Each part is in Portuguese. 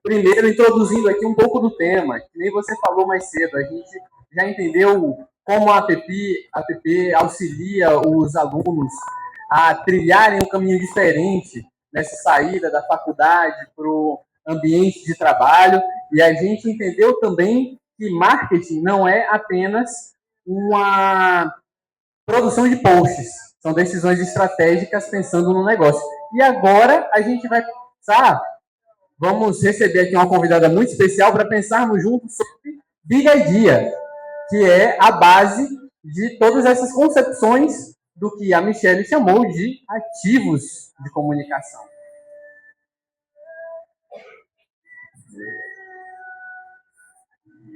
Primeiro, introduzindo aqui um pouco do tema, que nem você falou mais cedo, a gente já entendeu como a APP auxilia os alunos a trilharem um caminho diferente nessa saída da faculdade para o ambiente de trabalho, e a gente entendeu também que marketing não é apenas uma produção de posts, são decisões estratégicas pensando no negócio. E agora a gente vai pensar, vamos receber aqui uma convidada muito especial para pensarmos juntos sobre Big Idea, que é a base de todas essas concepções do que a Michelle chamou de ativos de comunicação.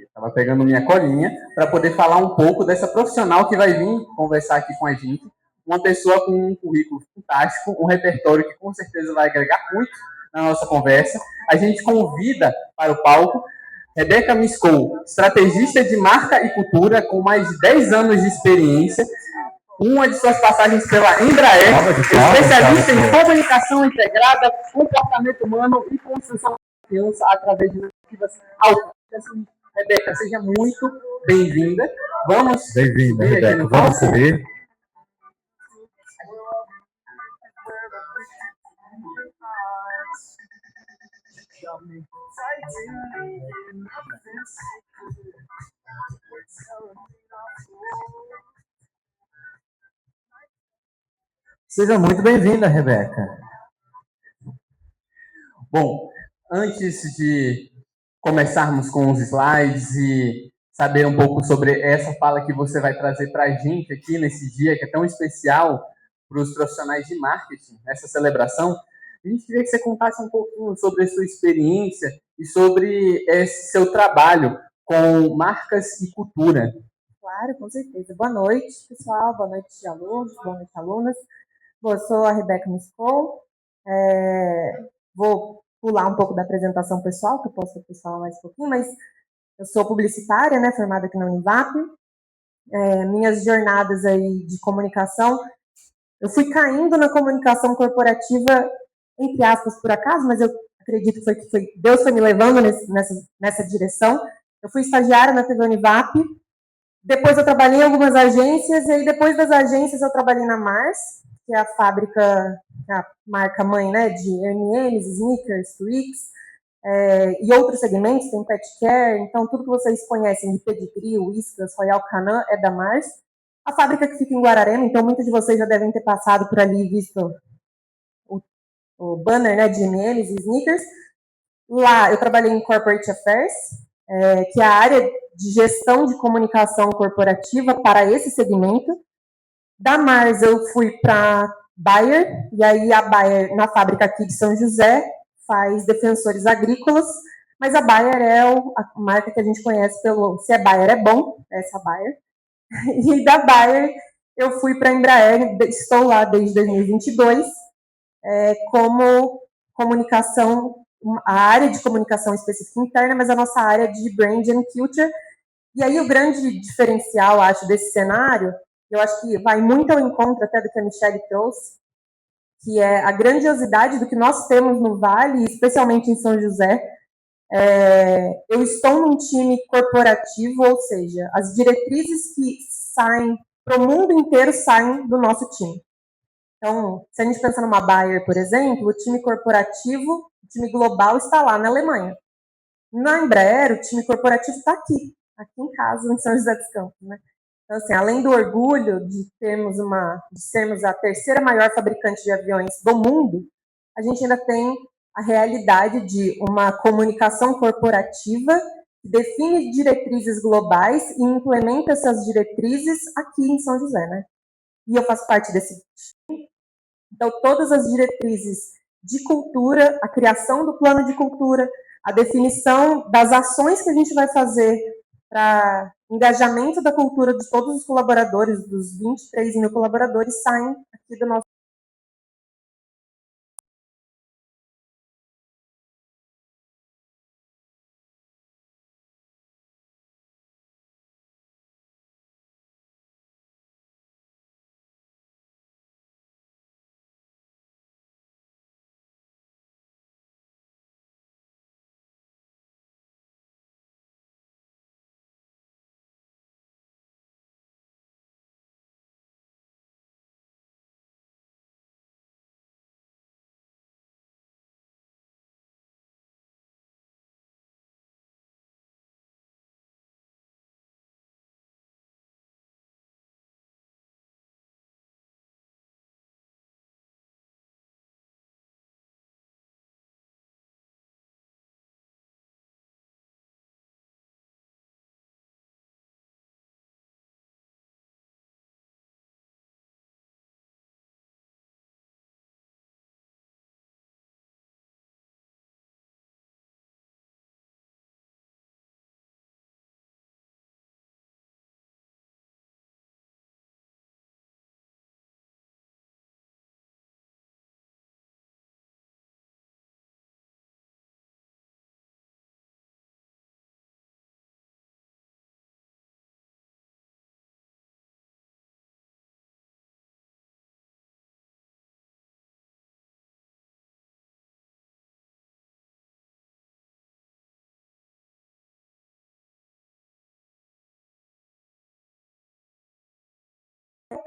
Estava pegando minha colinha para poder falar um pouco dessa profissional que vai vir conversar aqui com a gente. Uma pessoa com um currículo fantástico, um repertório que com certeza vai agregar muito na nossa conversa. A gente convida para o palco Rebeca Miscou, estrategista de marca e cultura com mais de 10 anos de experiência, uma de suas passagens pela Embraer, especialista em comunicação integrada, comportamento humano e construção de confiança através de iniciativas autênticas. Rebeca, seja muito bem-vinda. Vamos. Bem-vinda, Rebeca. Vamos subir. Seja muito bem-vinda, Rebeca. Bom, antes de começarmos com os slides e saber um pouco sobre essa fala que você vai trazer para a gente aqui nesse dia que é tão especial para os profissionais de marketing, nessa celebração, a gente queria que você contasse um pouquinho sobre a sua experiência e sobre esse seu trabalho com marcas e cultura. Claro, com certeza. Boa noite, pessoal. Boa noite, alunos. Boa noite, alunas. Bom, eu sou a Rebeca Miscou. Vou pular um pouco da apresentação pessoal, que eu posso depois falar mais um pouquinho, mas eu sou publicitária, né, formada aqui na Univap. Minhas jornadas aí de comunicação, eu fui caindo na comunicação corporativa, entre aspas, por acaso, mas eu acredito que Deus foi me levando nessa direção. Eu fui estagiária na TV Univap. Depois eu trabalhei em algumas agências, e aí depois das agências eu trabalhei na Mars, que é a fábrica, a marca mãe, né, de M&M's, Snickers, Twix, e outros segmentos, tem Pet Care, então tudo que vocês conhecem de Pedigree, Whiskas, Royal Canin é da Mars. A fábrica que fica em Guararema, então muitos de vocês já devem ter passado por ali e visto o banner, né, de M&M's e Snickers. Lá eu trabalhei em Corporate Affairs, que é a área de gestão de comunicação corporativa para esse segmento. Da Mars eu fui para Bayer, e aí a Bayer, na fábrica aqui de São José, faz defensores agrícolas, mas a Bayer é a marca que a gente conhece pelo se é Bayer é bom, essa Bayer. E da Bayer eu fui para a Embraer, estou lá desde 2022, como comunicação, a área de comunicação específica interna, mas a nossa área de brand and culture. E aí o grande diferencial, acho, desse cenário, eu acho que vai muito ao encontro até do que a Michelle trouxe, que é a grandiosidade do que nós temos no Vale, especialmente em São José. Eu estou num time corporativo, ou seja, as diretrizes que saem para o mundo inteiro saem do nosso time. Então, se a gente pensa numa Bayer, por exemplo, o time corporativo, o time global está lá na Alemanha. Na Embraer, o time corporativo está aqui em casa, em São José dos Campos, né? Então, assim, além do orgulho de sermos a terceira maior fabricante de aviões do mundo, a gente ainda tem a realidade de uma comunicação corporativa que define diretrizes globais e implementa essas diretrizes aqui em São José, né? E eu faço parte desse time. Então, todas as diretrizes de cultura, a criação do plano de cultura, a definição das ações que a gente vai fazer para engajamento da cultura de todos os colaboradores, dos 23 mil colaboradores, saem aqui do nosso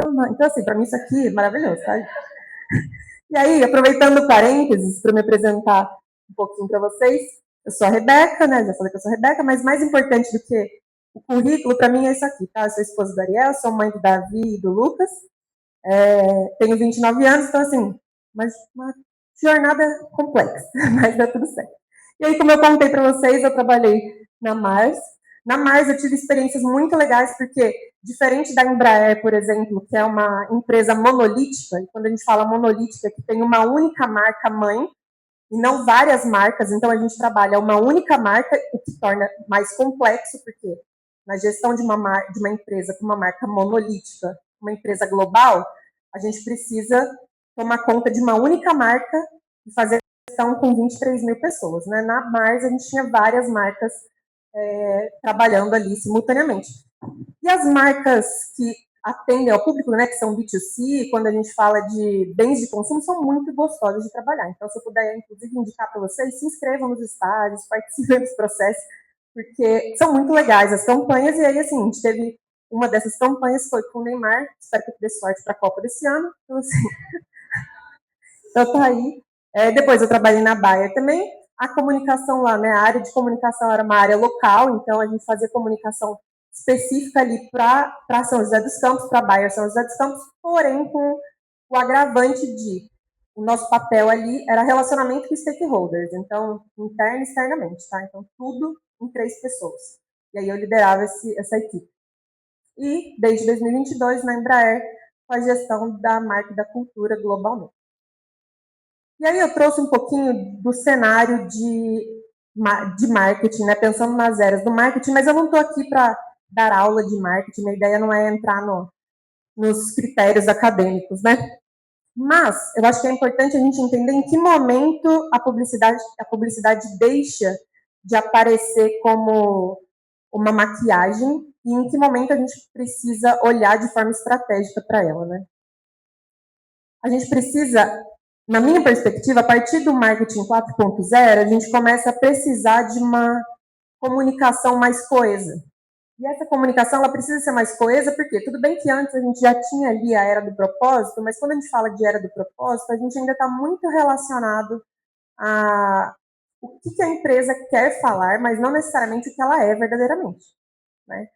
Então, assim, para mim isso aqui é maravilhoso, sabe? E aí, aproveitando o parênteses para me apresentar um pouquinho para vocês, eu sou a Rebeca, né? Já falei que eu sou a Rebeca, mas mais importante do que o currículo para mim é isso aqui, tá? Eu sou esposa do Ariel, sou mãe do Davi e do Lucas, tenho 29 anos, então assim, mas uma jornada complexa, mas dá tudo certo. E aí, como eu contei para vocês, eu trabalhei na Mars. Na Mars eu tive experiências muito legais, porque diferente da Embraer, por exemplo, que é uma empresa monolítica, e quando a gente fala monolítica, que tem uma única marca mãe, e não várias marcas, então a gente trabalha uma única marca, o que torna mais complexo, porque na gestão de uma empresa com uma marca monolítica, uma empresa global, a gente precisa tomar conta de uma única marca e fazer gestão com 23 mil pessoas. Né? Na Mars, a gente tinha várias marcas trabalhando ali simultaneamente. E as marcas que atendem ao público, né, que são B2C, quando a gente fala de bens de consumo, são muito gostosas de trabalhar. Então, se eu puder, inclusive, indicar para vocês, se inscrevam nos estágios, participem dos processos, porque são muito legais as campanhas. E aí, assim, a gente teve uma dessas campanhas, foi com o Neymar, espero que eu dê sorte para a Copa desse ano. Então, assim, então tá aí. Depois eu trabalhei na Bayer também. A comunicação lá, né, a área de comunicação era uma área local, então a gente fazia comunicação específica ali para São José dos Campos, para Bayer São José dos Campos, porém com o agravante de o nosso papel ali era relacionamento com stakeholders, então interno e externamente, tá? Então tudo em 3 pessoas. E aí eu liderava essa equipe. E desde 2022 na Embraer com a gestão da marca e da cultura globalmente. E aí eu trouxe um pouquinho do cenário de marketing, né? Pensando nas eras do marketing, mas eu não estou aqui para dar aula de marketing, a ideia não é entrar nos critérios acadêmicos, né? Mas eu acho que é importante a gente entender em que momento a publicidade deixa de aparecer como uma maquiagem e em que momento a gente precisa olhar de forma estratégica para ela, né? A gente precisa, na minha perspectiva, a partir do marketing 4.0, a gente começa a precisar de uma comunicação mais coesa. E essa comunicação ela precisa ser mais coesa, porque tudo bem que antes a gente já tinha ali a era do propósito, mas quando a gente fala de era do propósito, a gente ainda está muito relacionado a o que a empresa quer falar, mas não necessariamente o que ela é verdadeiramente, né?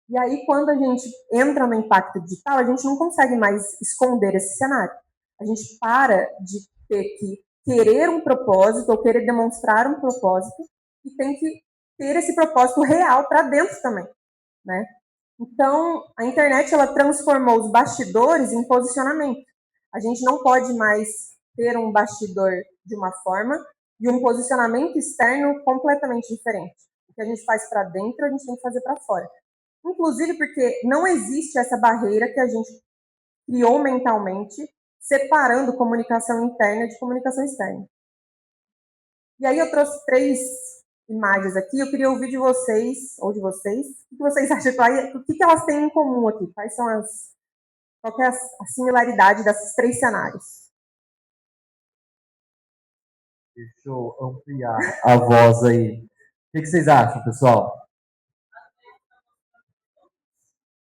E aí, quando a gente entra no impacto digital, a gente não consegue mais esconder esse cenário. A gente para de ter que querer um propósito ou querer demonstrar um propósito e tem que ter esse propósito real para dentro também, né? Então, a internet ela transformou os bastidores em posicionamento. A gente não pode mais ter um bastidor de uma forma e um posicionamento externo completamente diferente. O que a gente faz para dentro, a gente tem que fazer para fora. Inclusive porque não existe essa barreira que a gente criou mentalmente, separando comunicação interna de comunicação externa. E aí eu trouxe 3 imagens aqui, eu queria ouvir de vocês, ou de vocês, o que vocês acham, o que elas têm em comum aqui? Qual que é a similaridade desses 3 cenários? Deixa eu ampliar a voz aí. O que vocês acham, pessoal?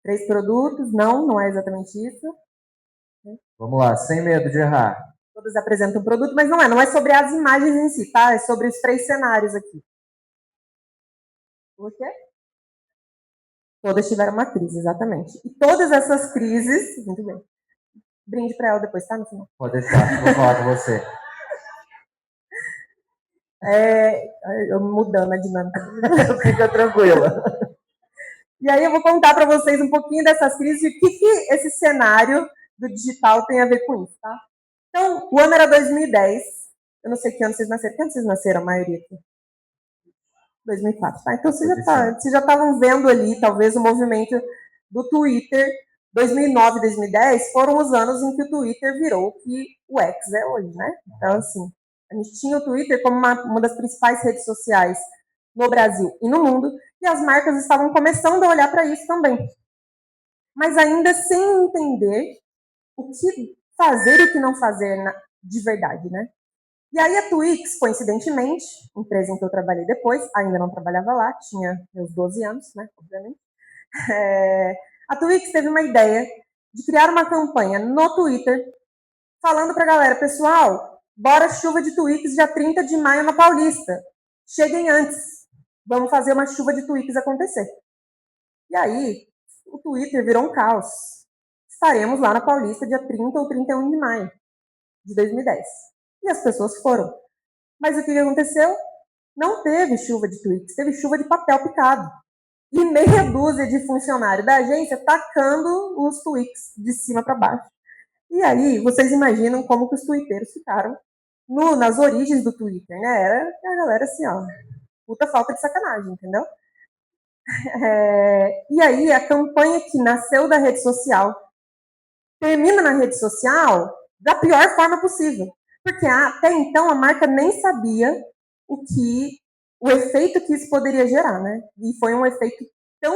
3 produtos? Não é exatamente isso. Vamos lá, sem medo de errar. Todos apresentam produto, mas não é sobre as imagens em si, tá? É sobre os 3 cenários aqui. O quê? Todas tiveram uma crise, exatamente. E todas essas crises, muito bem. Brinde para ela depois, tá? No final. Pode deixar, vou falar com você. Eu mudando a dinâmica. Fica tranquila. E aí eu vou contar para vocês um pouquinho dessas crises e o que esse cenário do digital tem a ver com isso, tá? Então, o ano era 2010. Eu não sei que ano vocês nasceram. Que ano vocês nasceram, a maioria aqui? 2004, tá? Então vocês já estavam vendo ali, talvez, o movimento do Twitter. 2009 e 2010 foram os anos em que o Twitter virou o que o X é hoje, né? Então, assim, a gente tinha o Twitter como uma das principais redes sociais no Brasil e no mundo, e as marcas estavam começando a olhar para isso também. Mas ainda sem entender o que fazer e o que não fazer de verdade, né? E aí a Twix, coincidentemente, empresa em que eu trabalhei depois, ainda não trabalhava lá, tinha meus 12 anos, né, obviamente. A Twix teve uma ideia de criar uma campanha no Twitter falando para a galera, pessoal, bora chuva de tweets dia 30 de maio na Paulista. Cheguem antes. Vamos fazer uma chuva de tweets acontecer. E aí, o Twitter virou um caos. Estaremos lá na Paulista dia 30 ou 31 de maio de 2010. E as pessoas foram. Mas o que aconteceu? Não teve chuva de tweets, teve chuva de papel picado. E meia dúzia de funcionários da agência tacando os tweets de cima para baixo. E aí, vocês imaginam como que os twitteiros ficaram nas origens do Twitter, né? Era a galera assim, ó, puta falta de sacanagem, entendeu? E aí, a campanha que nasceu da rede social termina na rede social da pior forma possível. Porque até então a marca nem sabia o efeito que isso poderia gerar, né? E foi um efeito tão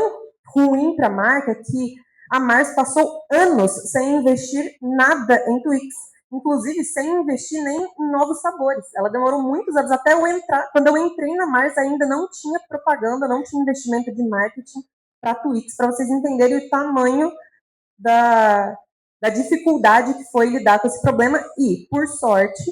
ruim para a marca que a Mars passou anos sem investir nada em tweets, inclusive sem investir nem em novos sabores. Ela demorou muitos anos até eu entrar. Quando eu entrei na Mars, ainda não tinha propaganda, não tinha investimento de marketing para tweets, para vocês entenderem o tamanho da dificuldade que foi lidar com esse problema. E, por sorte,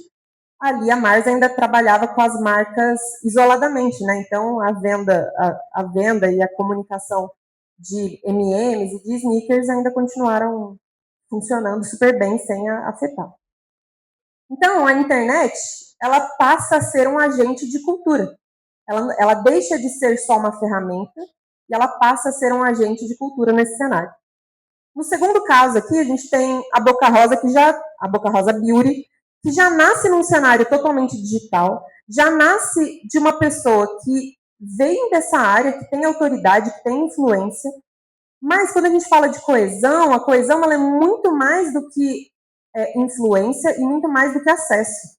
ali a Mars ainda trabalhava com as marcas isoladamente, né? Então a venda e a comunicação de M&M's e de sneakers ainda continuaram funcionando super bem sem afetar. Então a internet, ela passa a ser um agente de cultura. Ela deixa de ser só uma ferramenta e ela passa a ser um agente de cultura nesse cenário. No segundo caso aqui, a gente tem a Boca Rosa, a Boca Rosa Beauty, que já nasce num cenário totalmente digital, já nasce de uma pessoa que vem dessa área, que tem autoridade, que tem influência, mas quando a gente fala de coesão, a coesão ela é muito mais do que influência e muito mais do que acesso.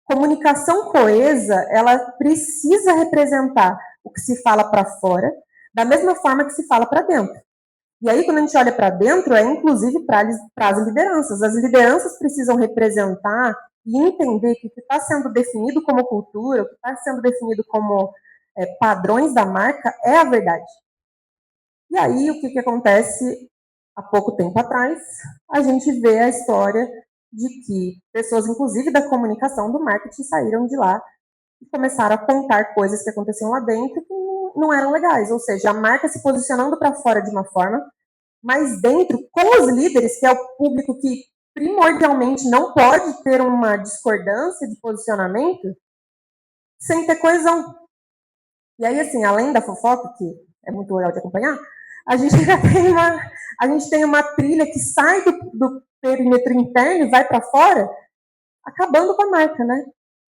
Comunicação coesa, ela precisa representar o que se fala para fora, da mesma forma que se fala para dentro. E aí, quando a gente olha para dentro, é inclusive para as lideranças. As lideranças precisam representar e entender que o que está sendo definido como cultura, o que está sendo definido como padrões da marca, é a verdade. E aí, o que acontece há pouco tempo atrás? A gente vê a história de que pessoas, inclusive da comunicação, do marketing, saíram de lá e começaram a contar coisas que aconteciam lá dentro que não eram legais. Ou seja, a marca se posicionando para fora de uma forma, mas dentro, com os líderes, que é o público que primordialmente não pode ter uma discordância de posicionamento, sem ter coesão. E aí, assim, além da fofoca, que é muito legal de acompanhar, a gente tem uma trilha que sai do perímetro interno e vai para fora, acabando com a marca, né?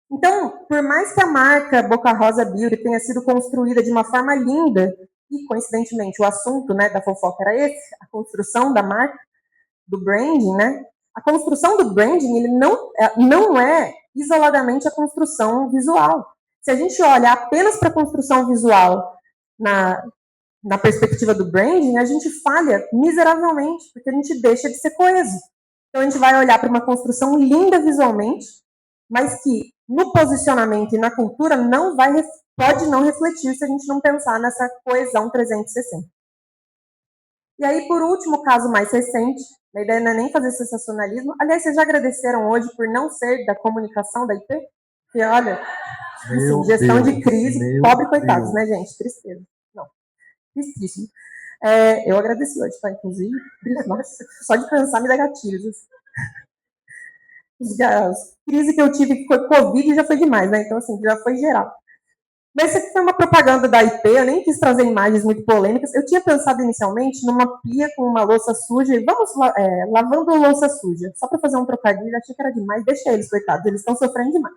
Então, por mais que a marca Boca Rosa Beauty tenha sido construída de uma forma linda, e coincidentemente o assunto, né, da fofoca era esse, a construção da marca, do branding, né? A construção do branding, ele não é isoladamente a construção visual. Se a gente olha apenas para a construção visual na perspectiva do branding, a gente falha miseravelmente, porque a gente deixa de ser coeso. Então a gente vai olhar para uma construção linda visualmente, mas que no posicionamento e na cultura pode não refletir se a gente não pensar nessa coesão 360. E aí, por último, caso mais recente, a ideia não é nem fazer sensacionalismo. Aliás, vocês já agradeceram hoje por não ser da comunicação da IP? Porque, olha, gestão de crise, pobre coitados, né, gente? Tristeza. Não, tristíssimo. Eu agradeci hoje, tá? Inclusive, nossa, só de pensar me dá gatilhos. As crises que eu tive, que foi Covid, já foi demais, né? Então, assim, já foi geral. Mas isso aqui foi uma propaganda da IP, eu nem quis trazer imagens muito polêmicas. Eu tinha pensado inicialmente numa pia com uma louça suja, e vamos lavando louça suja, só para fazer um trocadilho, achei que era demais, deixa eles, coitados, eles estão sofrendo demais.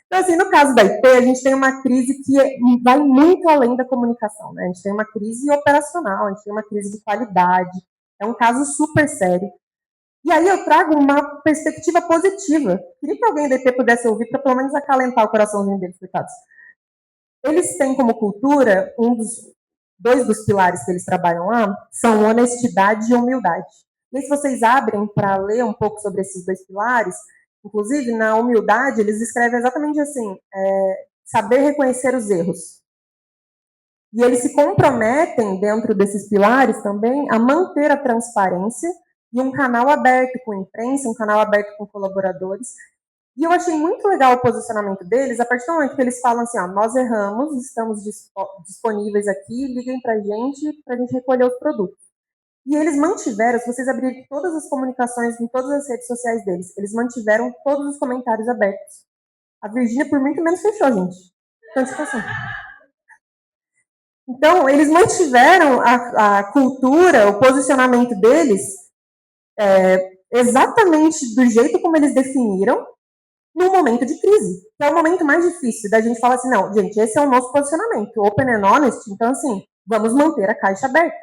Então, assim, no caso da IP, a gente tem uma crise que vai muito além da comunicação, né? A gente tem uma crise operacional, a gente tem uma crise de qualidade, é um caso super sério. E aí eu trago uma perspectiva positiva. Queria que alguém da IP pudesse ouvir para pelo menos acalentar o coraçãozinho deles, coitados. Eles têm como cultura, dois dos pilares que eles trabalham lá, são honestidade e humildade. E se vocês abrem para ler um pouco sobre esses dois pilares, inclusive na humildade, eles escrevem exatamente assim, saber reconhecer os erros. E eles se comprometem, dentro desses pilares também, a manter a transparência e um canal aberto com a imprensa, um canal aberto com colaboradores. E eu achei muito legal o posicionamento deles, a partir do momento que eles falam assim, ó, nós erramos, estamos disponíveis aqui, liguem para a gente recolher os produtos. E eles mantiveram, se vocês abrirem todas as comunicações em todas as redes sociais deles, eles mantiveram todos os comentários abertos. A Virgínia, por muito menos, fechou, gente. Então, tipo assim. Então, eles mantiveram a cultura, o posicionamento deles exatamente do jeito como eles definiram num momento de crise, que é o momento mais difícil da gente falar assim, não, gente, esse é o nosso posicionamento, open and honest, então assim, vamos manter a caixa aberta.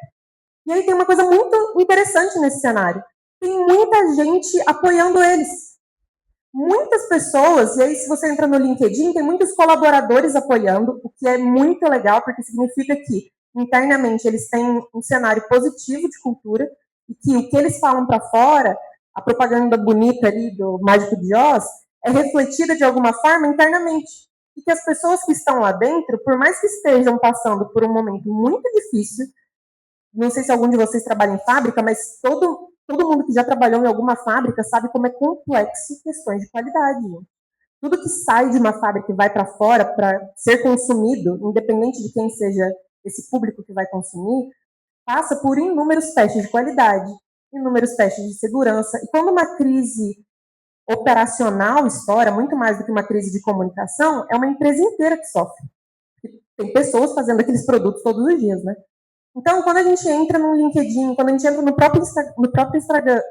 E aí tem uma coisa muito interessante nesse cenário. Tem muita gente apoiando eles. Muitas pessoas, e aí se você entra no LinkedIn, tem muitos colaboradores apoiando, o que é muito legal, porque significa que internamente eles têm um cenário positivo de cultura, e que o que eles falam para fora, a propaganda bonita ali do Mágico de Oz, é refletida de alguma forma internamente. E que as pessoas que estão lá dentro, por mais que estejam passando por um momento muito difícil, não sei se algum de vocês trabalha em fábrica, mas todo mundo que já trabalhou em alguma fábrica sabe como é complexo questões de qualidade. Tudo que sai de uma fábrica e vai para fora para ser consumido, independente de quem seja esse público que vai consumir, passa por inúmeros testes de qualidade, inúmeros testes de segurança. E quando uma crise operacional estoura, muito mais do que uma crise de comunicação, é uma empresa inteira que sofre. Tem pessoas fazendo aqueles produtos todos os dias, né? Então, quando a gente entra no LinkedIn, quando a gente entra no próprio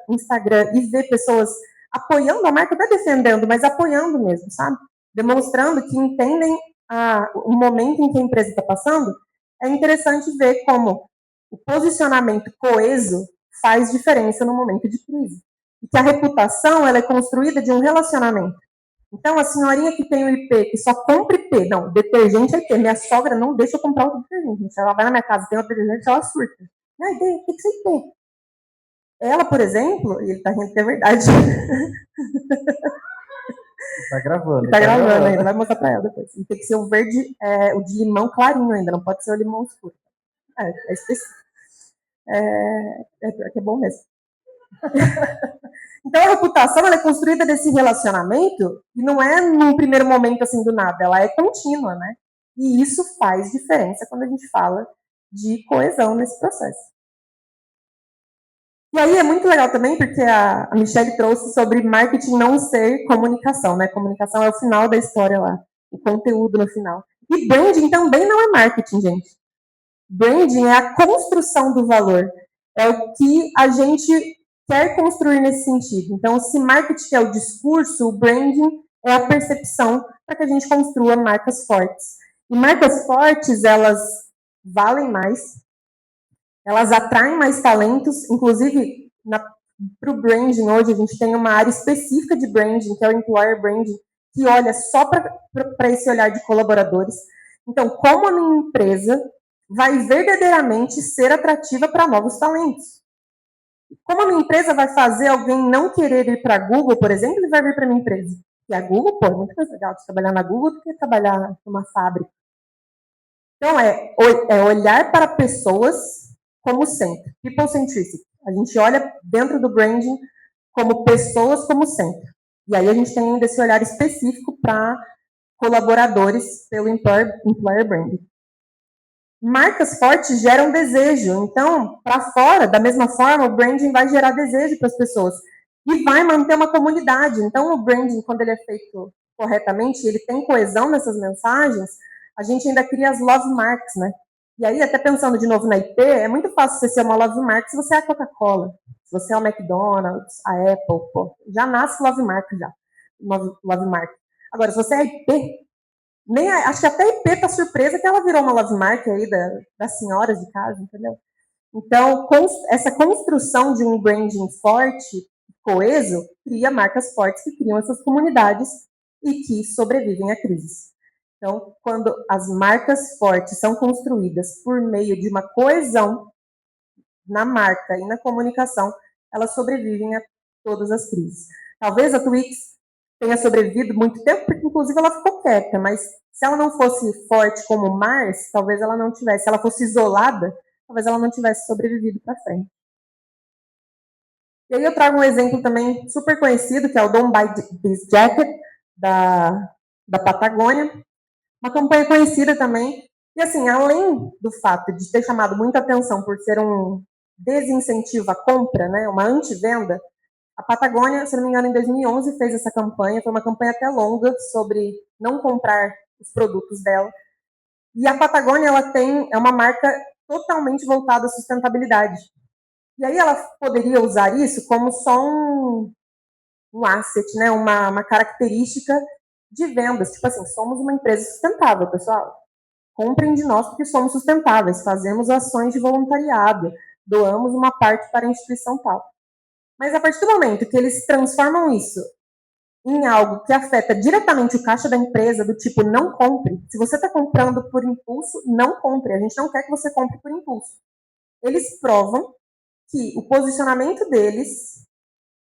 Instagram e vê pessoas apoiando a marca, não é defendendo, mas apoiando mesmo, sabe? Demonstrando que entendem o momento em que a empresa está passando, é interessante ver como o posicionamento coeso faz diferença no momento de crise. E que a reputação ela é construída de um relacionamento. Então, a senhorinha que tem o IP, que só compra IP, não, detergente é IP. Minha sogra não deixa eu comprar outro detergente. Se ela vai na minha casa e tem outro detergente, ela surta. Ai, tem que ser IP. Ela, por exemplo, e ele tá rindo que é verdade. Tá gravando. Tá gravando ainda, vai mostrar pra ela depois. E tem que ser o verde, o de limão clarinho ainda, não pode ser o limão escuro. É específico. Pior que é bom mesmo. Então, a reputação ela é construída desse relacionamento e não é num primeiro momento assim do nada, ela é contínua, né? E isso faz diferença quando a gente fala de coesão nesse processo. E aí é muito legal também porque a Michelle trouxe sobre marketing não ser comunicação, né? Comunicação é o final da história lá, o conteúdo no final. E branding também não é marketing, gente. Branding é a construção do valor, é o que a gente quer construir nesse sentido. Então, se marketing é o discurso, o branding é a percepção para que a gente construa marcas fortes. E marcas fortes, elas valem mais, elas atraem mais talentos, inclusive para o branding hoje a gente tem uma área específica de branding, que é o employer branding, que olha só para esse olhar de colaboradores. Então, como a minha empresa vai verdadeiramente ser atrativa para novos talentos? Como a minha empresa vai fazer alguém não querer ir para a Google, por exemplo, ele vai vir para a minha empresa? E a Google, pô, é muito mais legal de trabalhar na Google do que trabalhar numa fábrica. Então, é olhar para pessoas como centro. People centricity. A gente olha dentro do branding como pessoas como centro. E aí a gente tem ainda esse olhar específico para colaboradores pelo employer branding. Marcas fortes geram desejo. Então, para fora, da mesma forma, o branding vai gerar desejo para as pessoas. E vai manter uma comunidade. Então, o branding, quando ele é feito corretamente, ele tem coesão nessas mensagens, a gente ainda cria as love marks, né? E aí, até pensando de novo na IP, é muito fácil você ser uma love mark se você é a Coca-Cola, se você é o McDonald's, a Apple, pô, já nasce love mark já. Love mark. Agora, se você é IP, acho que até a IP tá surpresa que ela virou uma love mark aí das senhoras de casa, entendeu? Então, essa construção de um branding forte, coeso, cria marcas fortes que criam essas comunidades e que sobrevivem a crises. Então, quando as marcas fortes são construídas por meio de uma coesão na marca e na comunicação, elas sobrevivem a todas as crises. Talvez a Twix tenha sobrevivido muito tempo, porque inclusive ela ficou quieta, mas se ela não fosse forte como Mars, talvez ela não tivesse. Se ela fosse isolada, talvez ela não tivesse sobrevivido para frente. E aí eu trago um exemplo também super conhecido, que é o Don't Buy This Jacket, da Patagônia. Uma campanha conhecida também. E assim, além do fato de ter chamado muita atenção por ser um desincentivo à compra, né, uma anti-venda, a Patagônia, se não me engano, em 2011 fez essa campanha. Foi uma campanha até longa sobre não comprar os produtos dela. E a Patagônia, ela é uma marca totalmente voltada à sustentabilidade. E aí ela poderia usar isso como só um asset, né, uma característica de vendas. Tipo assim, somos uma empresa sustentável, pessoal. Comprem de nós porque somos sustentáveis, fazemos ações de voluntariado, doamos uma parte para a instituição tal. Mas a partir do momento que eles transformam isso em algo que afeta diretamente o caixa da empresa, do tipo, não compre. Se você está comprando por impulso, não compre. A gente não quer que você compre por impulso. Eles provam que o posicionamento deles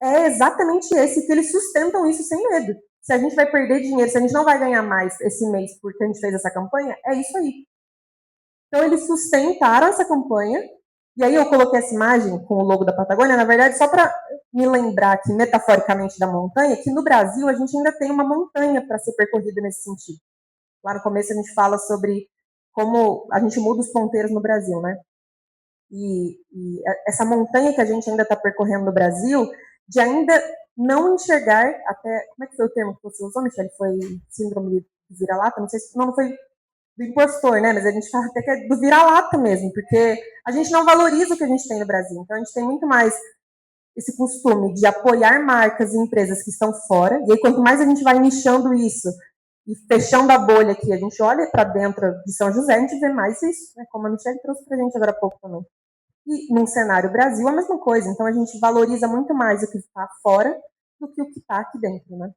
é exatamente esse, que eles sustentam isso sem medo. Se a gente vai perder dinheiro, se a gente não vai ganhar mais esse mês porque a gente fez essa campanha, é isso aí. Então, eles sustentaram essa campanha. E aí eu coloquei essa imagem com o logo da Patagônia, na verdade, só para me lembrar aqui, metaforicamente, da montanha, que no Brasil a gente ainda tem uma montanha para ser percorrida nesse sentido. Lá no começo a gente fala sobre como a gente muda os ponteiros no Brasil, né? E essa montanha que a gente ainda está percorrendo no Brasil, de ainda não enxergar, até, como é que foi o termo que você usou, Michele? Foi síndrome de vira-lata? Não sei se, não foi do impostor, né? Mas a gente fala até que é do vira-lata mesmo, porque a gente não valoriza o que a gente tem no Brasil. Então a gente tem muito mais esse costume de apoiar marcas e empresas que estão fora, e aí quanto mais a gente vai nichando isso e fechando a bolha aqui, a gente olha para dentro de São José, a gente vê mais isso, né? Como a Michelle trouxe para a gente agora há pouco também. E num cenário Brasil, a mesma coisa. Então a gente valoriza muito mais o que está fora do que o que está aqui dentro, né?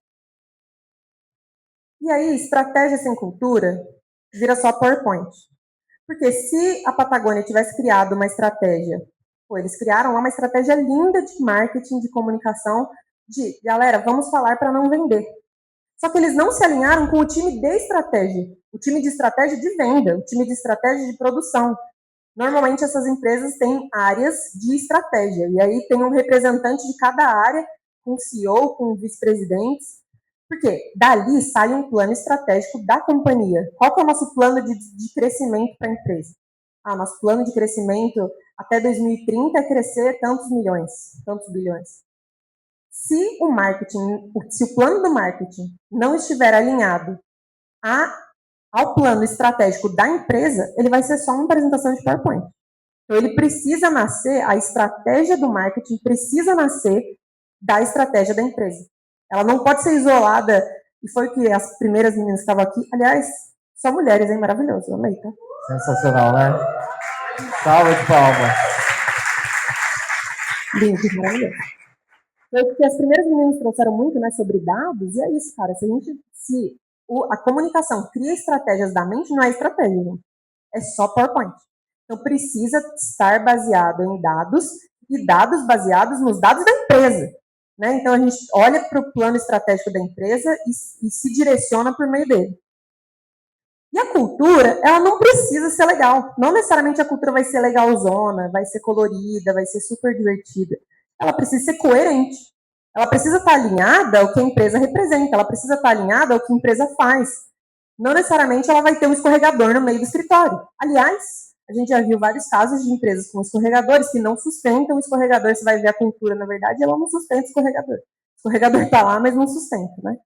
E aí, estratégia sem cultura vira só PowerPoint. Porque se a Patagônia tivesse criado uma estratégia, eles criaram lá uma estratégia linda de marketing, de comunicação, de galera, vamos falar para não vender. Só que eles não se alinharam com o time de estratégia, o time de estratégia de venda, o time de estratégia de produção. Normalmente essas empresas têm áreas de estratégia, e aí tem um representante de cada área, com CEO, com vice-presidentes, porque dali sai um plano estratégico da companhia. Qual que é o nosso plano de crescimento para a empresa? Nosso plano de crescimento até 2030 é crescer tantos milhões, tantos bilhões. Se o plano do marketing não estiver alinhado ao plano estratégico da empresa, ele vai ser só uma apresentação de PowerPoint. Então, ele precisa nascer, a estratégia do marketing precisa nascer da estratégia da empresa. Ela não pode ser isolada, e foi o que as primeiras meninas que estavam aqui, aliás, só mulheres, hein? Maravilhoso, amei, tá? Sensacional, né? Salva de palmas. Lindo, maravilhoso. Foi porque as primeiras meninas trouxeram muito, né, sobre dados, e é isso, cara. Se a comunicação cria estratégias da mente, não é estratégia, gente. É só PowerPoint. Então, precisa estar baseado em dados, e dados baseados nos dados da empresa. Né? Então, a gente olha para o plano estratégico da empresa e se direciona por meio dele. E a cultura, ela não precisa ser legal. Não necessariamente a cultura vai ser legalzona, vai ser colorida, vai ser super divertida. Ela precisa ser coerente. Ela precisa estar alinhada ao que a empresa representa. Ela precisa estar alinhada ao que a empresa faz. Não necessariamente ela vai ter um escorregador no meio do escritório. Aliás, a gente já viu vários casos de empresas com escorregadores que não sustentam o escorregador. Você vai ver a cultura, na verdade, ela não sustenta o escorregador. O escorregador está lá, mas não sustenta, né?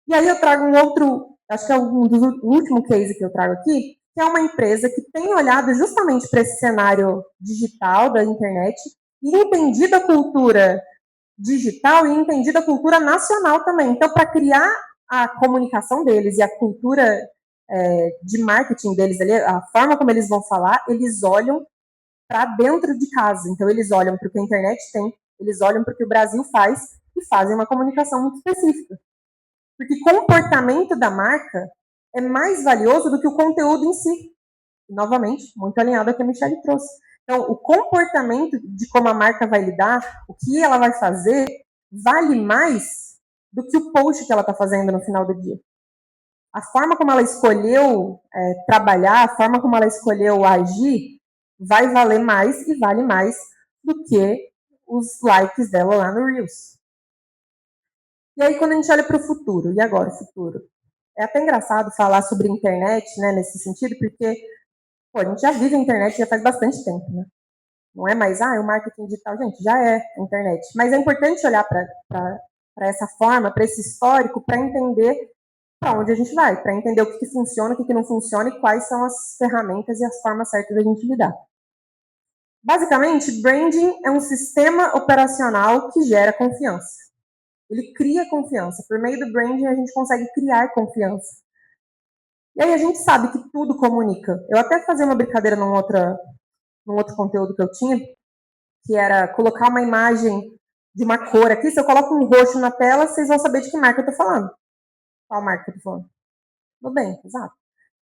E aí eu trago um outro, acho que é um dos últimos cases que eu trago aqui, que é uma empresa que tem olhado justamente para esse cenário digital da internet e entendido a cultura digital e entendido a cultura nacional também. Então, para criar a comunicação deles e a cultura de marketing deles, ali, a forma como eles vão falar, eles olham para dentro de casa. Então, eles olham para o que a internet tem, eles olham para o que o Brasil faz e fazem uma comunicação muito específica. Porque comportamento da marca é mais valioso do que o conteúdo em si. E, novamente, muito alinhado ao que a Michelle trouxe. Então, o comportamento de como a marca vai lidar, o que ela vai fazer, vale mais do que o post que ela está fazendo no final do dia. A forma como ela escolheu trabalhar, a forma como ela escolheu agir, vai valer mais e vale mais do que os likes dela lá no Reels. E aí, quando a gente olha para o futuro, e agora o futuro? É até engraçado falar sobre internet, né, nesse sentido, porque a gente já vive a internet já faz bastante tempo, né? Não é mais, o marketing digital, gente, já é a internet. Mas é importante olhar para essa forma, para esse histórico, para entender para onde a gente vai, para entender o que funciona, o que não funciona e quais são as ferramentas e as formas certas da gente lidar. Basicamente, branding é um sistema operacional que gera confiança. Ele cria confiança. Por meio do branding, a gente consegue criar confiança. E aí a gente sabe que tudo comunica. Eu até fazia uma brincadeira num outro conteúdo que eu tinha, que era colocar uma imagem de uma cor aqui. Se eu coloco um roxo na tela, vocês vão saber de que marca eu estou falando. Qual marca eu estou falando? Tudo bem, exato.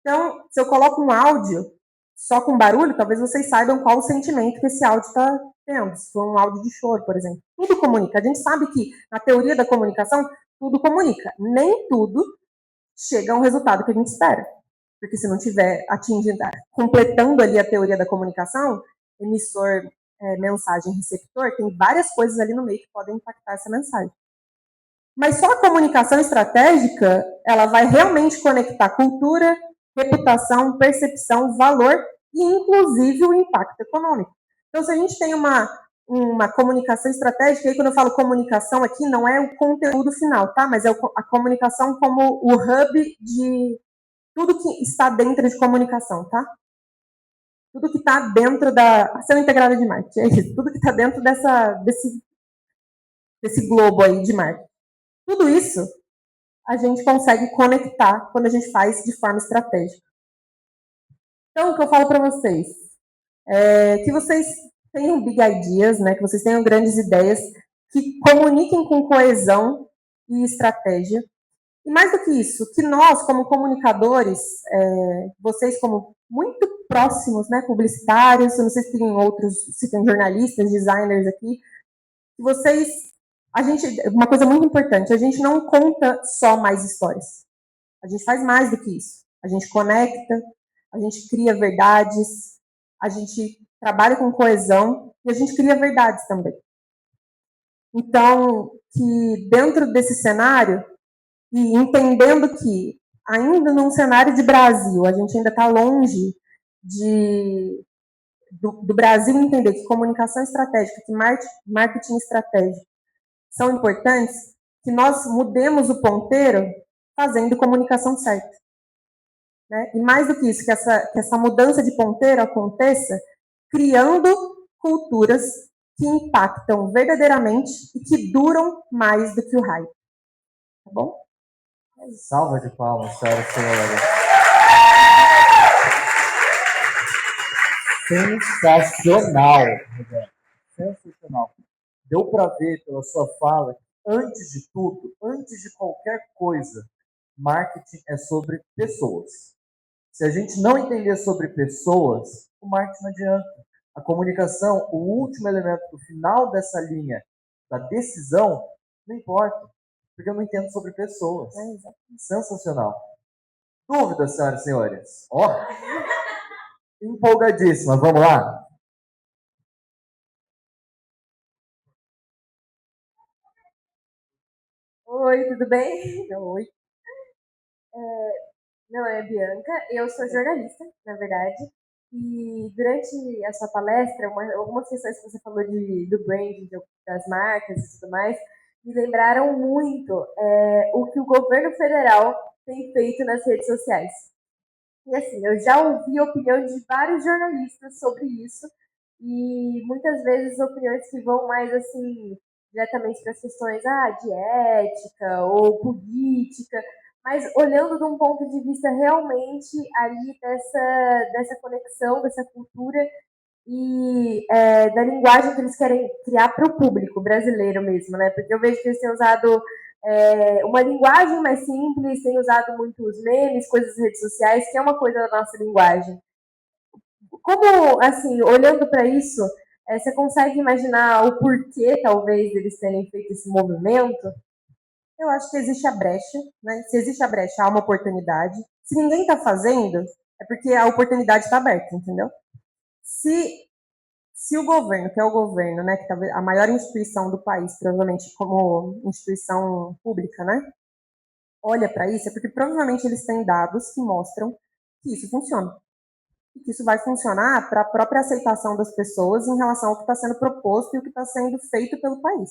Então, se eu coloco um áudio só com barulho, talvez vocês saibam qual o sentimento que esse áudio está tendo. Se for um áudio de choro, por exemplo. Tudo comunica. A gente sabe que, na teoria da comunicação, tudo comunica. Nem tudo chega a um resultado que a gente espera. Porque se não tiver completando ali a teoria da comunicação, emissor, mensagem, receptor, tem várias coisas ali no meio que podem impactar essa mensagem. Mas só a comunicação estratégica, ela vai realmente conectar cultura, reputação, percepção, valor e, inclusive, o impacto econômico. Então, se a gente tem uma comunicação estratégica, aí quando eu falo comunicação aqui, não é o conteúdo final, tá? Mas é a comunicação como o hub de tudo que está dentro de comunicação, tá? Tudo que está dentro da ação integrada de marketing, é isso. Tudo que está dentro desse globo aí de marketing. Tudo isso a gente consegue conectar quando a gente faz de forma estratégica. Então, o que eu falo para vocês é que vocês tenham big ideas, né? Que vocês tenham grandes ideias, que comuniquem com coesão e estratégia. E mais do que isso, que nós, como comunicadores, vocês como muito próximos, né, publicitários, eu não sei se tem outros, se tem jornalistas, designers aqui, que vocês, uma coisa muito importante, a gente não conta só mais histórias. A gente faz mais do que isso. A gente conecta, a gente cria verdades, a gente trabalha com coesão e a gente cria verdades também. Então, que dentro desse cenário, e entendendo que ainda num cenário de Brasil, a gente ainda está longe do Brasil entender que comunicação estratégica, que marketing estratégico são importantes, que nós mudemos o ponteiro fazendo comunicação certa. Né? E mais do que isso, que essa mudança de ponteiro aconteça criando culturas que impactam verdadeiramente e que duram mais do que o hype. Tá bom? Salva de palmas, senhoras e senhores. Sensacional, Roberto. Sensacional. Deu para ver pela sua fala, antes de tudo, antes de qualquer coisa, marketing é sobre pessoas. Se a gente não entender sobre pessoas, o marketing não adianta. A comunicação, o último elemento do final dessa linha da decisão, não importa, porque eu não entendo sobre pessoas. Sensacional. Dúvidas, senhoras e senhores? Ó, empolgadíssima. Vamos lá? Oi, tudo bem? Oi. Meu nome é Bianca, eu sou jornalista, na verdade, e durante a sua palestra, algumas questões que você falou do branding, das marcas e tudo mais, me lembraram muito o que o governo federal tem feito nas redes sociais. E assim, eu já ouvi a opinião de vários jornalistas sobre isso, e muitas vezes opiniões que vão mais assim, diretamente para as questões de ética ou política, mas olhando de um ponto de vista realmente ali dessa conexão, dessa cultura e da linguagem que eles querem criar para o público brasileiro mesmo, né? Porque eu vejo que eles têm usado uma linguagem mais simples, têm usado muitos memes, coisas nas redes sociais, que é uma coisa da nossa linguagem. Como, assim, olhando para isso, você consegue imaginar o porquê, talvez, deles terem feito esse movimento? Eu acho que existe a brecha, né? Se existe a brecha, há uma oportunidade. Se ninguém está fazendo, é porque a oportunidade está aberta, entendeu? Se o governo, que é o governo, né, que talvez a maior instituição do país, provavelmente como instituição pública, né, olha para isso, é porque provavelmente eles têm dados que mostram que isso funciona. E que isso vai funcionar para a própria aceitação das pessoas em relação ao que está sendo proposto e o que está sendo feito pelo país.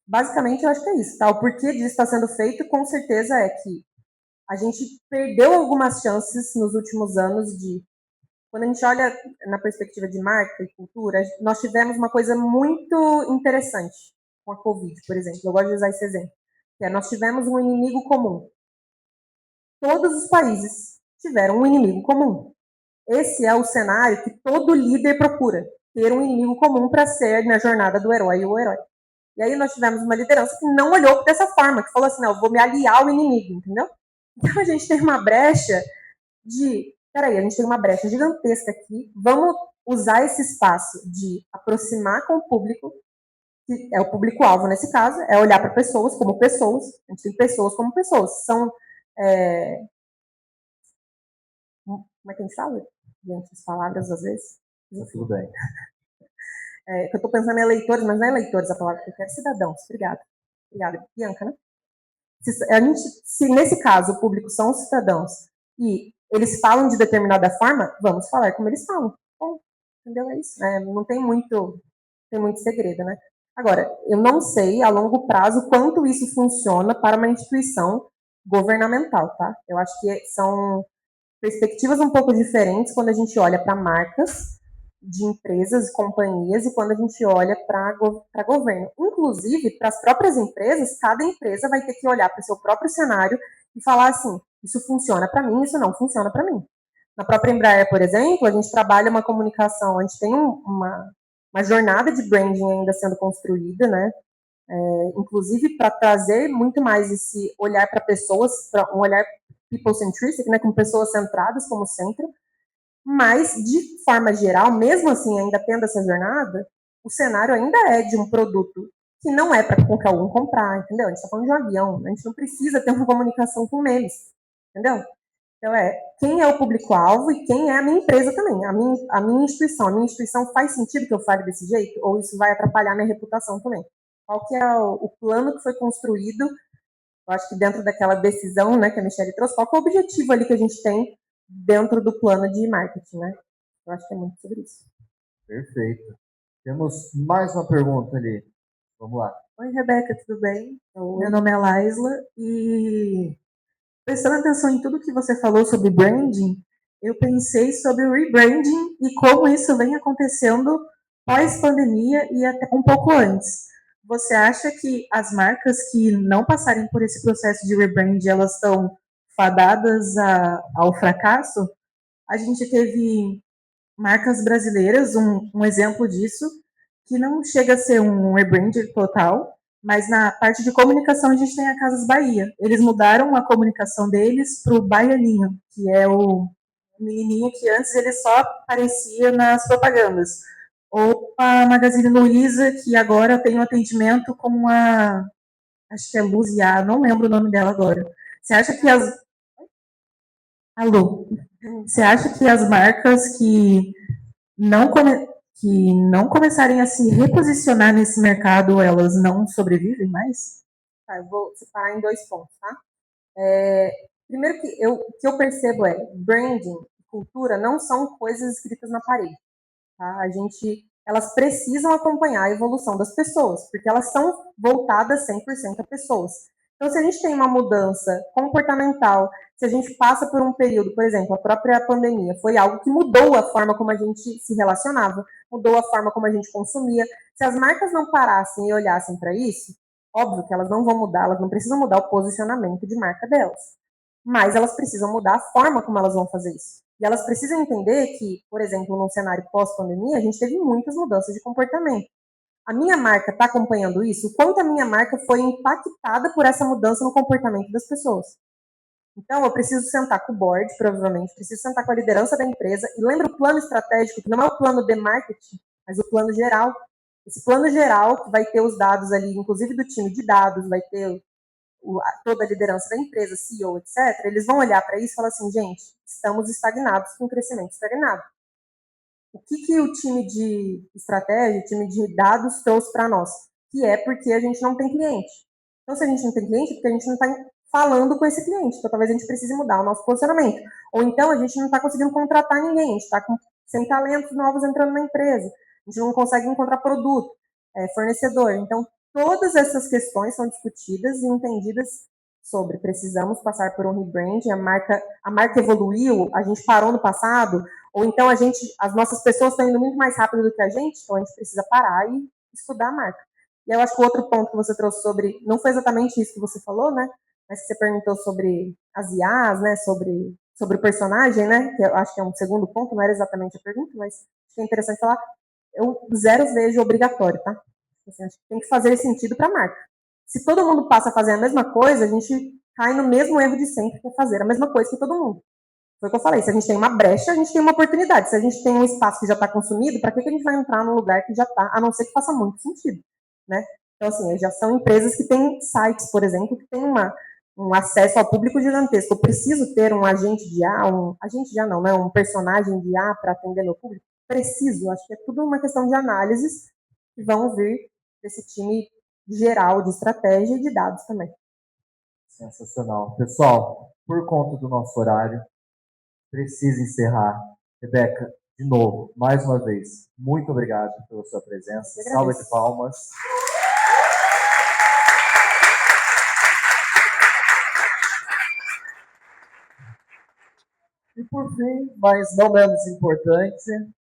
Basicamente, eu acho que é isso. Tá? O porquê disso está sendo feito, com certeza, é que a gente perdeu algumas chances nos últimos anos de... Quando a gente olha na perspectiva de marca e cultura, nós tivemos uma coisa muito interessante com a Covid, por exemplo. Eu gosto de usar esse exemplo. Que é, nós tivemos um inimigo comum. Todos os países tiveram um inimigo comum. Esse é o cenário que todo líder procura, ter um inimigo comum para ser na jornada do herói e o herói. E aí nós tivemos uma liderança que não olhou dessa forma, que falou assim, não, eu vou me aliar ao inimigo, entendeu? Então a gente tem uma brecha a gente tem uma brecha gigantesca aqui, vamos usar esse espaço de aproximar com o público, que é o público-alvo nesse caso, é olhar para pessoas como pessoas, a gente tem pessoas como pessoas, são, como é que a gente fala? Gente, as palavras às vezes... Tudo bem. Que eu estou pensando em eleitores, mas não é eleitores a palavra que eu quero, cidadãos, obrigada. Obrigada, Bianca, né? Se nesse caso o público são os cidadãos e eles falam de determinada forma, vamos falar como eles falam. Bom, entendeu? É isso. Não tem muito segredo, né? Agora, eu não sei a longo prazo quanto isso funciona para uma instituição governamental, tá? Eu acho que são perspectivas um pouco diferentes quando a gente olha para marcas de empresas e companhias e quando a gente olha para governo. Inclusive, para as próprias empresas, cada empresa vai ter que olhar para o seu próprio cenário e falar assim, isso funciona para mim, isso não funciona para mim. Na própria Embraer, por exemplo, a gente trabalha uma comunicação, a gente tem uma jornada de branding ainda sendo construída, né? Inclusive para trazer muito mais esse olhar para pessoas, um olhar people-centric, né, com pessoas centradas como centro, mas, de forma geral, mesmo assim, ainda tendo essa jornada, o cenário ainda é de um produto que não é para qualquer um comprar, entendeu? A gente está falando de um avião, a gente não precisa ter uma comunicação com memes, entendeu? Então, quem é o público-alvo e quem é a minha empresa também, a minha instituição. A minha instituição faz sentido que eu fale desse jeito? Ou isso vai atrapalhar minha reputação também? Qual que é o plano que foi construído? Eu acho que dentro daquela decisão, né, que a Michelle trouxe, qual que é o objetivo ali que a gente tem dentro do plano de marketing, né? Eu acho que é muito sobre isso. Perfeito. Temos mais uma pergunta ali. Vamos lá. Oi, Rebeca, tudo bem? Meu nome é Laisla e prestando atenção em tudo que você falou sobre branding, eu pensei sobre o rebranding e como isso vem acontecendo pós-pandemia e até um pouco antes. Você acha que as marcas que não passarem por esse processo de rebranding, elas estão fadadas ao fracasso? A gente teve marcas brasileiras, um exemplo disso, que não chega a ser um rebranding total, mas na parte de comunicação a gente tem a Casas Bahia. Eles mudaram a comunicação deles para o Baianinho, que é o menininho que antes ele só aparecia nas propagandas. Ou a Magazine Luiza, que agora tem um atendimento com acho que é Luzia, não lembro o nome dela agora. Você acha que Alô? Você acha que as marcas que não começarem a se reposicionar nesse mercado, elas não sobrevivem mais? Tá, eu vou separar em 2 pontos, tá? Primeiro que o que eu percebo branding e cultura não são coisas escritas na parede, tá? Elas precisam acompanhar a evolução das pessoas, porque elas são voltadas 100% a pessoas. Então, se a gente tem uma mudança comportamental, se a gente passa por um período, por exemplo, a própria pandemia, foi algo que mudou a forma como a gente se relacionava, mudou a forma como a gente consumia. Se as marcas não parassem e olhassem para isso, óbvio que elas não vão mudar, elas não precisam mudar o posicionamento de marca delas, mas elas precisam mudar a forma como elas vão fazer isso. E elas precisam entender que, por exemplo, num cenário pós-pandemia, a gente teve muitas mudanças de comportamento. A minha marca está acompanhando isso? O quanto a minha marca foi impactada por essa mudança no comportamento das pessoas? Então, eu preciso sentar com o board, provavelmente, preciso sentar com a liderança da empresa, e lembra o plano estratégico, que não é o plano de marketing, mas o plano geral. Esse plano geral, que vai ter os dados ali, inclusive do time de dados, vai ter toda a liderança da empresa, CEO, etc., eles vão olhar para isso e falar assim, gente, estamos estagnados com crescimento estagnado. O que o time de estratégia, o time de dados trouxe para nós? Que é porque a gente não tem cliente. Então, se a gente não tem cliente, é porque a gente não está falando com esse cliente. Então, talvez a gente precise mudar o nosso posicionamento. Ou então, a gente não está conseguindo contratar ninguém. A gente está sem talentos novos entrando na empresa. A gente não consegue encontrar produto, fornecedor. Então, todas essas questões são discutidas e entendidas sobre precisamos passar por um rebranding, a marca evoluiu, a gente parou no passado, ou então as nossas pessoas estão indo muito mais rápido do que a gente, então a gente precisa parar e estudar a marca. E eu acho que o outro ponto que você trouxe sobre, não foi exatamente isso que você falou, né? Mas que você perguntou sobre as IAs, né? Sobre o personagem, né? Que eu acho que é um segundo ponto, não era exatamente a pergunta, mas acho que é interessante falar. Eu zero vejo obrigatório, tá? Assim, acho que tem que fazer sentido para a marca. Se todo mundo passa a fazer a mesma coisa, a gente cai no mesmo erro de sempre, que é fazer a mesma coisa que todo mundo. Foi o que eu falei, se a gente tem uma brecha, a gente tem uma oportunidade. Se a gente tem um espaço que já está consumido, para que a gente vai entrar num lugar que já está, a não ser que faça muito sentido, né? Então, assim, já são empresas que têm sites, por exemplo, que têm um acesso ao público gigantesco. Eu preciso ter um agente de IA, um personagem de IA para atender meu público? Preciso, acho que é tudo uma questão de análises que vão vir desse time geral de estratégia e de dados também. Sensacional. Pessoal, por conta do nosso horário, preciso encerrar. Rebeca, de novo, mais uma vez, muito obrigado pela sua presença. Salva de palmas. E por fim, mas não menos importante,